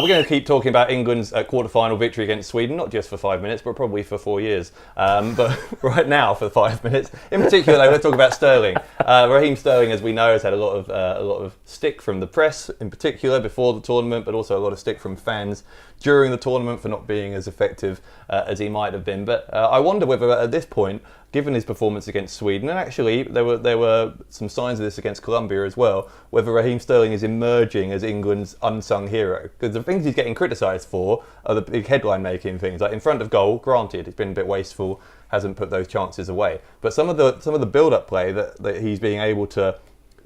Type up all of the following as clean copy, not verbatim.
We're going to keep talking about England's quarter-final victory against Sweden, not just for 5 minutes, but probably for 4 years. But right now, for 5 minutes, in particular, though, let's talk about Sterling. Raheem Sterling, as we know, has had a lot of stick from the press, in particular before the tournament, but also a lot of stick from fans during the tournament for not being as effective as he might have been. But I wonder whether at this point, given his performance against Sweden, and actually there were some signs of this against Colombia as well, whether Raheem Sterling is emerging as England's unsung hero. Because the things he's getting criticised for are the big headline-making things, like in front of goal. Granted, it's been a bit wasteful, hasn't put those chances away. But some of the build-up play that he's being able to,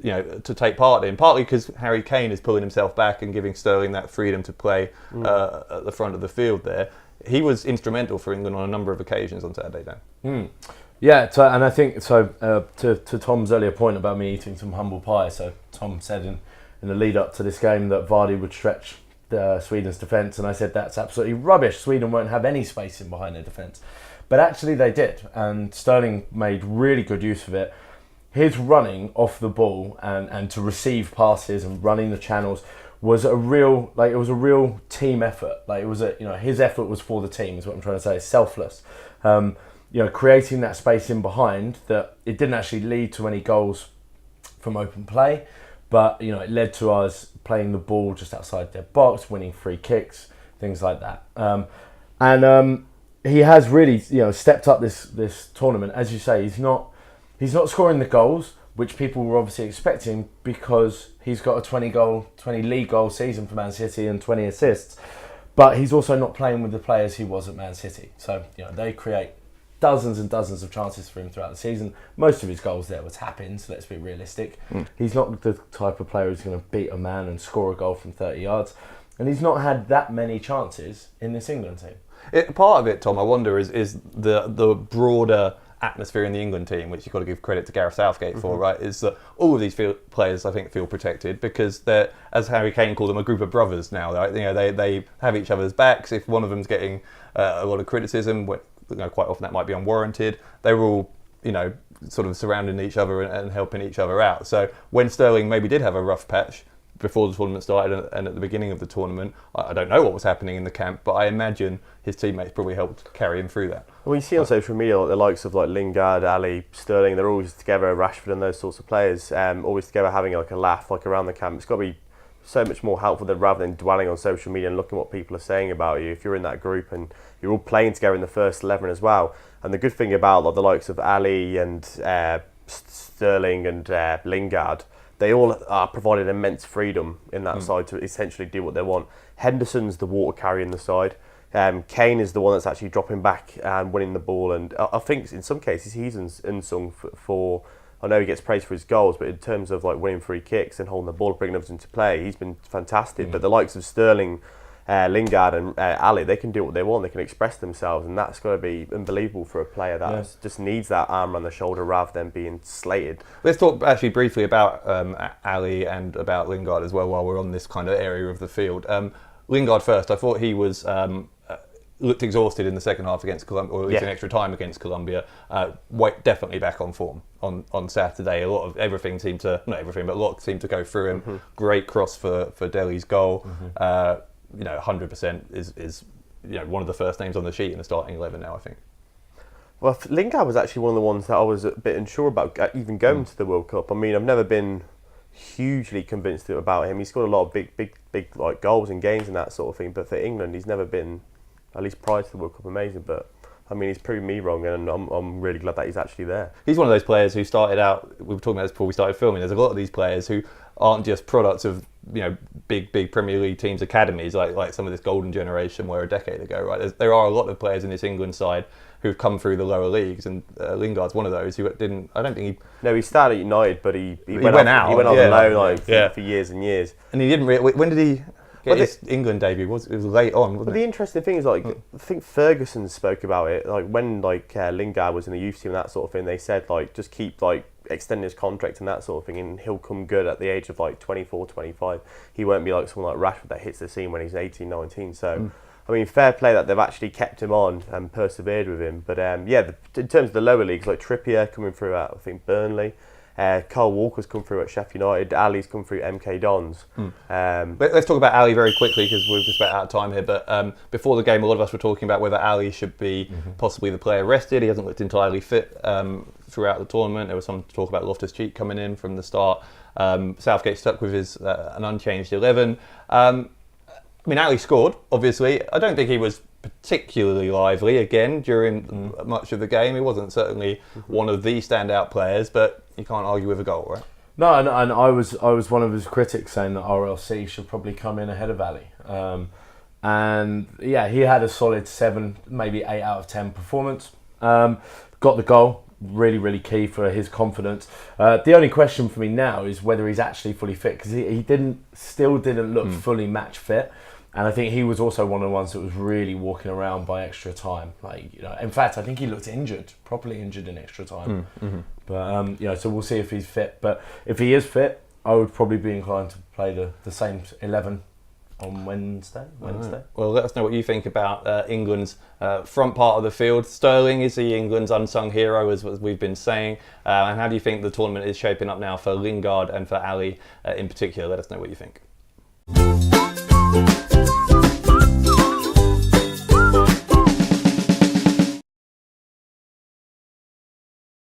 to take part in, partly because Harry Kane is pulling himself back and giving Sterling that freedom to play at the front of the field there. He was instrumental for England on a number of occasions on Saturday, Dan. Yeah, and I think so. To Tom's earlier point about me eating some humble pie. So Tom said in the lead up to this game that Vardy would stretch Sweden's defence, and I said that's absolutely rubbish. Sweden won't have any space in behind their defence, but actually they did, and Sterling made really good use of it. His running off the ball and to receive passes and running the channels was a real team effort. His effort was for the team, is what I'm trying to say. It's selfless. Creating that space in behind, that it didn't actually lead to any goals from open play, but it led to us playing the ball just outside their box, winning free kicks, things like that. He has really stepped up this tournament. As you say, he's not scoring the goals which people were obviously expecting, because he's got a 20 league goal season for Man City and 20 assists, but he's also not playing with the players he was at Man City. So they create dozens and dozens of chances for him throughout the season. Most of his goals there were tap-ins, so let's be realistic. He's not the type of player who's going to beat a man and score a goal from 30 yards. And he's not had that many chances in this England team. Part of it, Tom, I wonder, is the broader atmosphere in the England team, which you've got to give credit to Gareth Southgate for, right? Is that all of these players, I think, feel protected because they're, as Harry Kane called them, a group of brothers now. Right? They have each other's backs. If one of them's getting a lot of criticism, quite often that might be unwarranted, they're all, sort of surrounding each other and helping each other out. So when Sterling maybe did have a rough patch before the tournament started and at the beginning of the tournament, I don't know what was happening in the camp, but I imagine his teammates probably helped carry him through that. Well, you see on social media the likes of Lingard, Ali, Sterling, they're always together, Rashford and those sorts of players, always together having a laugh around the camp. It's got to be so much more helpful rather than dwelling on social media and looking at what people are saying about you. If you're in that group and you're all playing together in the first 11 as well. And the good thing about the likes of Ali and Sterling and Lingard, they all are provided immense freedom in that side to essentially do what they want. Henderson's the water carrier in the side. Kane is the one that's actually dropping back and winning the ball. And I think in some cases he's unsung for I know he gets praised for his goals, but in terms of winning free kicks and holding the ball, bringing others into play, he's been fantastic. But the likes of Sterling, Lingard and Ali, they can do what they want. They can express themselves, and that's got to be unbelievable for a player that just needs that arm around the shoulder rather than being slated. Let's talk actually briefly about Ali and about Lingard as well while we're on this kind of area of the field. Lingard first. I thought he was looked exhausted in the second half against Colombia, or at least in extra time against Colombia. Definitely back on form on Saturday. A lot of everything seemed to, not everything, but a lot seemed to go through him. Great cross for Delhi's goal. 100% is one of the first names on the sheet in the starting 11 now, I think. Well, Lingard was actually one of the ones that I was a bit unsure about even going to the World Cup. I mean, I've never been hugely convinced about him. He's scored a lot of big goals in games and that sort of thing. But for England, he's never been, at least prior to the World Cup, amazing. But I mean, he's proven me wrong, and I'm really glad that he's actually there. He's one of those players who started out. We were talking about this before we started filming. There's a lot of these players who aren't just products of big Premier League teams' academies, like some of this golden generation were a decade ago. Right, there are a lot of players in this England side who've come through the lower leagues, and Lingard's one of those who didn't. I don't think he. No, he started at United, but he went out. He went on the loan for years and years. And he didn't. When did he? His England debut it was late on, wasn't it? The interesting thing is, I think Ferguson spoke about it. When Lingard was in the youth team and that sort of thing, they said just keep extending his contract and that sort of thing, and he'll come good at the age of 24, 25. He won't be like someone like Rashford that hits the scene when he's 18, 19. So I mean, fair play that they've actually kept him on and persevered with him. But in terms of the lower leagues, like Trippier coming through at, I think, Burnley, Kyle Walker's come through at Sheffield United, Ali's come through MK Dons. Let's talk about Ali very quickly because we're just about out of time here. But before the game, a lot of us were talking about whether Ali should be possibly the player rested. He hasn't looked entirely fit throughout the tournament. There was some talk about Loftus-Cheek coming in from the start. Southgate stuck with his an unchanged 11. I mean, Ali scored, obviously. I don't think he was particularly lively again during much of the game. He wasn't certainly one of the standout players, but you can't argue with a goal, right? No, and I was one of his critics saying that RLC should probably come in ahead of Ali. And yeah, he had a solid 7, maybe 8 out of 10 performance. Got the goal, really, really key for his confidence. The only question for me now is whether he's actually fully fit, because he still didn't look fully match fit. And I think he was also one of the ones that was really walking around by extra time. In fact, I think he looked injured, properly injured in extra time. But so we'll see if he's fit. But if he is fit, I would probably be inclined to play the same 11 on Wednesday. Right. Well, let us know what you think about England's front part of the field. Sterling, is he England's unsung hero, as we've been saying? And how do you think the tournament is shaping up now for Lingard and for Ali in particular? Let us know what you think.